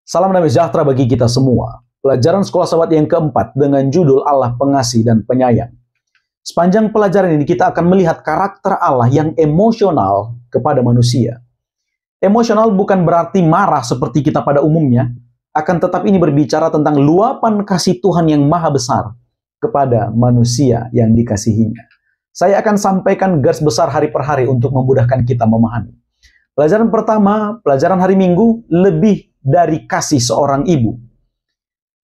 Salam damai sejahtera bagi kita semua. Pelajaran sekolah sahabat yang keempat dengan judul Allah Pengasih dan Penyayang. Sepanjang pelajaran ini kita akan melihat karakter Allah yang emosional kepada manusia. Emosional bukan berarti marah seperti kita pada umumnya, akan tetapi ini berbicara tentang luapan kasih Tuhan yang maha besar kepada manusia yang dikasihinya. Saya akan sampaikan garis besar hari per hari untuk memudahkan kita memahami. Pelajaran pertama, pelajaran hari Minggu, lebih dari kasih seorang ibu.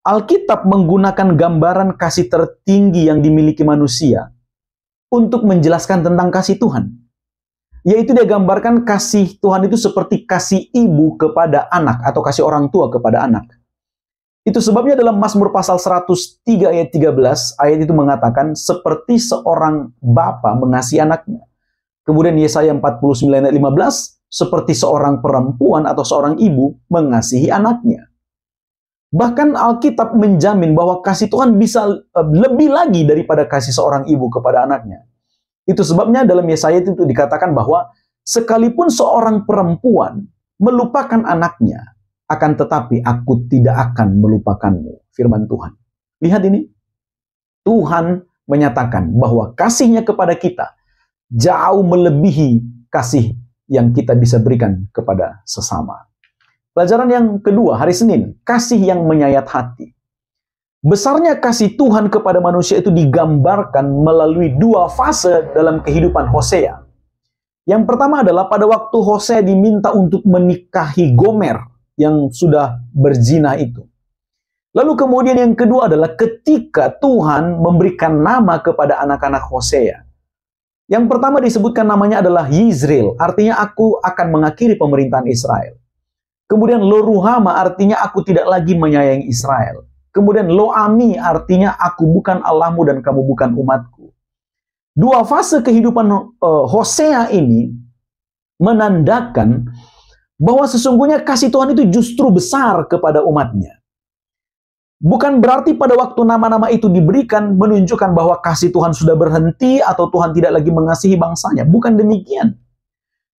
Alkitab menggunakan gambaran kasih tertinggi yang dimiliki manusia untuk menjelaskan tentang kasih Tuhan. Yaitu dia gambarkan kasih Tuhan itu seperti kasih ibu kepada anak atau kasih orang tua kepada anak. Itu sebabnya dalam Mazmur pasal 103 ayat 13, ayat itu mengatakan seperti seorang bapa mengasihi anaknya. Kemudian Yesaya 49 ayat 15, seperti seorang perempuan atau seorang ibu mengasihi anaknya. Bahkan Alkitab menjamin bahwa kasih Tuhan bisa lebih lagi daripada kasih seorang ibu kepada anaknya. Itu sebabnya dalam Yesaya itu dikatakan bahwa sekalipun seorang perempuan melupakan anaknya, akan tetapi aku tidak akan melupakanmu. Firman Tuhan. Lihat ini. Tuhan menyatakan bahwa kasihnya kepada kita jauh melebihi kasih yang kita bisa berikan kepada sesama. Pelajaran yang kedua, hari Senin, kasih yang menyayat hati. Besarnya kasih Tuhan kepada manusia itu digambarkan melalui dua fase dalam kehidupan Hosea. Yang pertama adalah pada waktu Hosea diminta untuk menikahi Gomer yang sudah berzina itu. Lalu kemudian yang kedua adalah ketika Tuhan memberikan nama kepada anak-anak Hosea. Yang pertama disebutkan namanya adalah Yizreel, artinya aku akan mengakhiri pemerintahan Israel. Kemudian Lo-Ruhama artinya aku tidak lagi menyayangi Israel. Kemudian Lo-Ami artinya aku bukan Allahmu dan kamu bukan umatku. Dua fase kehidupan Hosea ini menandakan bahwa sesungguhnya kasih Tuhan itu justru besar kepada umatnya. Bukan berarti pada waktu nama-nama itu diberikan menunjukkan bahwa kasih Tuhan sudah berhenti atau Tuhan tidak lagi mengasihi bangsanya. Bukan demikian.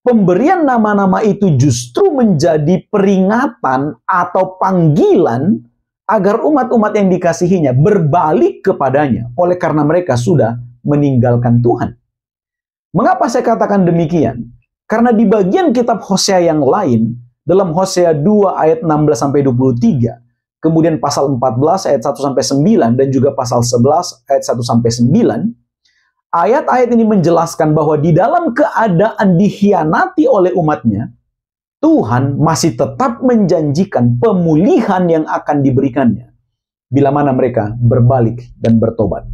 Pemberian nama-nama itu justru menjadi peringatan atau panggilan agar umat-umat yang dikasihinya berbalik kepadanya oleh karena mereka sudah meninggalkan Tuhan. Mengapa saya katakan demikian? Karena di bagian kitab Hosea yang lain, dalam Hosea 2 ayat 16-23, kemudian pasal 14 ayat 1-9 dan juga pasal 11 ayat 1-9, ayat-ayat ini menjelaskan bahwa di dalam keadaan dikhianati oleh umatnya, Tuhan masih tetap menjanjikan pemulihan yang akan diberikannya bila mana mereka berbalik dan bertobat.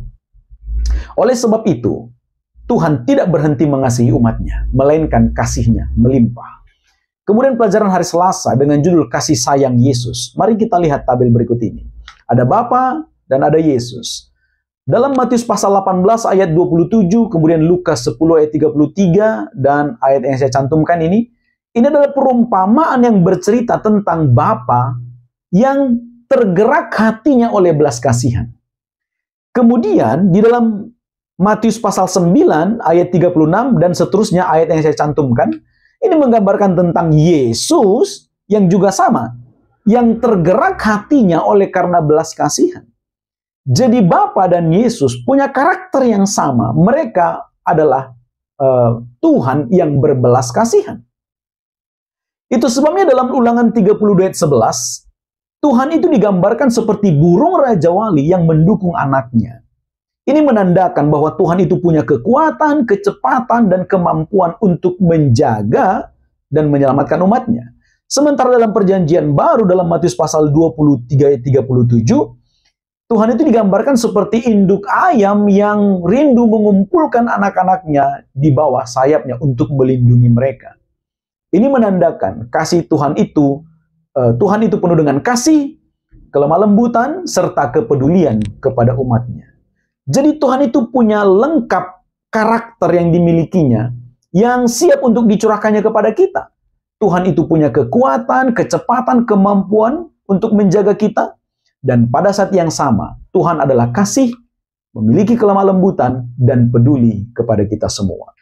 Oleh sebab itu, Tuhan tidak berhenti mengasihi umatnya, melainkan kasihnya melimpah. Kemudian pelajaran hari Selasa dengan judul Kasih Sayang Yesus. Mari kita lihat tabel berikut ini. Ada Bapa dan ada Yesus. Dalam Matius pasal 18 ayat 27, kemudian Lukas 10 ayat 33, dan ayat yang saya cantumkan ini adalah perumpamaan yang bercerita tentang Bapa yang tergerak hatinya oleh belas kasihan. Kemudian di dalam Matius pasal 9 ayat 36 dan seterusnya ayat yang saya cantumkan, ini menggambarkan tentang Yesus yang juga sama, yang tergerak hatinya oleh karena belas kasihan. Jadi Bapa dan Yesus punya karakter yang sama. Mereka adalah Tuhan yang berbelas kasihan. Itu sebabnya dalam Ulangan 32 ayat 11, Tuhan itu digambarkan seperti burung Raja Wali yang mendukung anaknya. Ini menandakan bahwa Tuhan itu punya kekuatan, kecepatan, dan kemampuan untuk menjaga dan menyelamatkan umatnya. Sementara dalam perjanjian baru dalam Matius pasal 23 ayat 37, Tuhan itu digambarkan seperti induk ayam yang rindu mengumpulkan anak-anaknya di bawah sayapnya untuk melindungi mereka. Ini menandakan kasih Tuhan itu penuh dengan kasih, kelemah lembutan, serta kepedulian kepada umatnya. Jadi Tuhan itu punya lengkap karakter yang dimilikinya, yang siap untuk dicurahkannya kepada kita. Tuhan itu punya kekuatan, kecepatan, kemampuan untuk menjaga kita. Dan pada saat yang sama, Tuhan adalah kasih, memiliki kelemah lembutan, dan peduli kepada kita semua.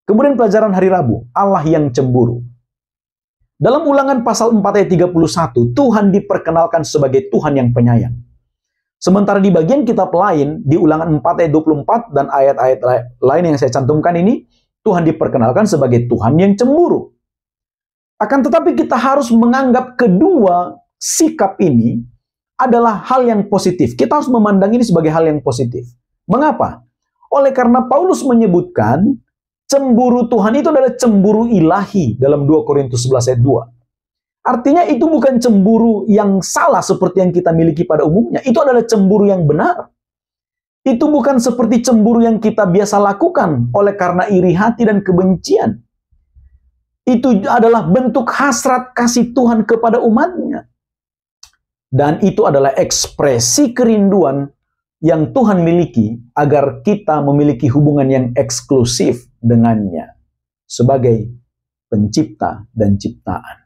Kemudian pelajaran hari Rabu, Allah yang cemburu. Dalam Ulangan pasal 4 ayat 31, Tuhan diperkenalkan sebagai Tuhan yang penyayang. Sementara di bagian kitab lain, di Ulangan 4 ayat 24 dan ayat-ayat lain yang saya cantumkan ini, Tuhan diperkenalkan sebagai Tuhan yang cemburu. Akan tetapi kita harus menganggap kedua sikap ini adalah hal yang positif. Kita harus memandang ini sebagai hal yang positif. Mengapa? Oleh karena Paulus menyebutkan cemburu Tuhan itu adalah cemburu ilahi dalam 2 Korintus 11 ayat 2. Artinya itu bukan cemburu yang salah seperti yang kita miliki pada umumnya. Itu adalah cemburu yang benar. Itu bukan seperti cemburu yang kita biasa lakukan oleh karena iri hati dan kebencian. Itu adalah bentuk hasrat kasih Tuhan kepada umatnya. Dan itu adalah ekspresi kerinduan yang Tuhan miliki agar kita memiliki hubungan yang eksklusif dengannya sebagai pencipta dan ciptaan.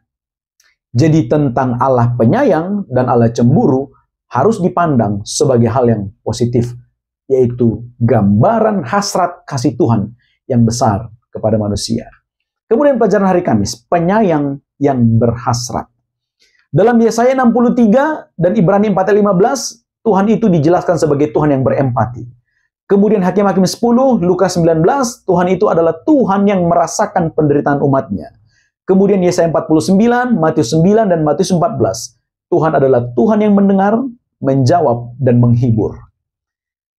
Jadi tentang Allah penyayang dan Allah cemburu harus dipandang sebagai hal yang positif, yaitu gambaran hasrat kasih Tuhan yang besar kepada manusia. Kemudian pelajaran hari Kamis, penyayang yang berhasrat. Dalam Yesaya 63 dan Ibrani 4:15, Tuhan itu dijelaskan sebagai Tuhan yang berempati. Kemudian Hakim-Hakim 10, Lukas 19, Tuhan itu adalah Tuhan yang merasakan penderitaan umatnya. Kemudian Yesaya 49, Matius 9, dan Matius 14, Tuhan adalah Tuhan yang mendengar, menjawab, dan menghibur.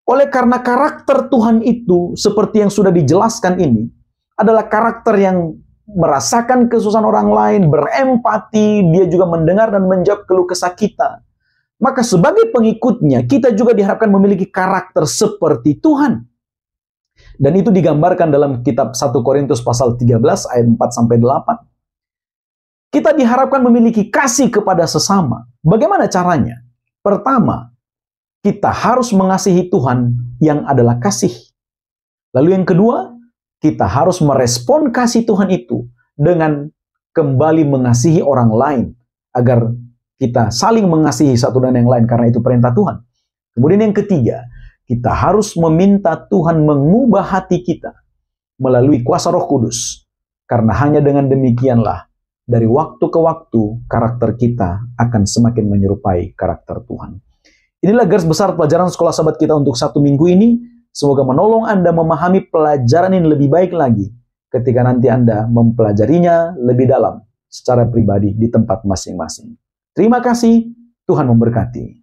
Oleh karena karakter Tuhan itu, seperti yang sudah dijelaskan ini, adalah karakter yang merasakan kesusahan orang lain, berempati, dia juga mendengar dan menjawab keluh kesah kita. Maka sebagai pengikutnya, kita juga diharapkan memiliki karakter seperti Tuhan. Dan itu digambarkan dalam kitab 1 Korintus pasal 13 ayat 4-8. Kita diharapkan memiliki kasih kepada sesama. Bagaimana caranya? Pertama, kita harus mengasihi Tuhan yang adalah kasih. Lalu yang kedua, kita harus merespon kasih Tuhan itu dengan kembali mengasihi orang lain agar kita saling mengasihi satu dan yang lain karena itu perintah Tuhan. Kemudian yang ketiga, kita harus meminta Tuhan mengubah hati kita melalui kuasa Roh Kudus. Karena hanya dengan demikianlah dari waktu ke waktu karakter kita akan semakin menyerupai karakter Tuhan. Inilah garis besar pelajaran sekolah sahabat kita untuk 1 minggu ini. Semoga menolong Anda memahami pelajaran ini lebih baik lagi ketika nanti Anda mempelajarinya lebih dalam secara pribadi di tempat masing-masing. Terima kasih, Tuhan memberkati.